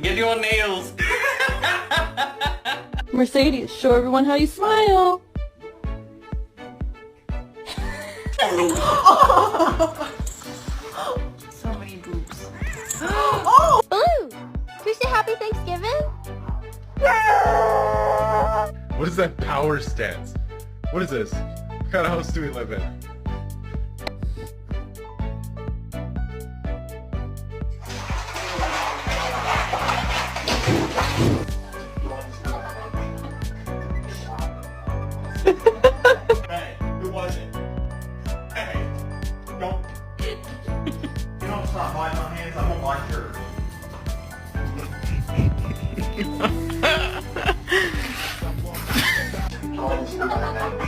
Get your nails. Mercedes, show everyone how you smile. So many boobs. Blue, can we say happy Thanksgiving? What is that power stance? What is this? What kind of house do we live in? Hey, who was it? Hey, don't. You don't stop biting my hands, I'm on my shirt.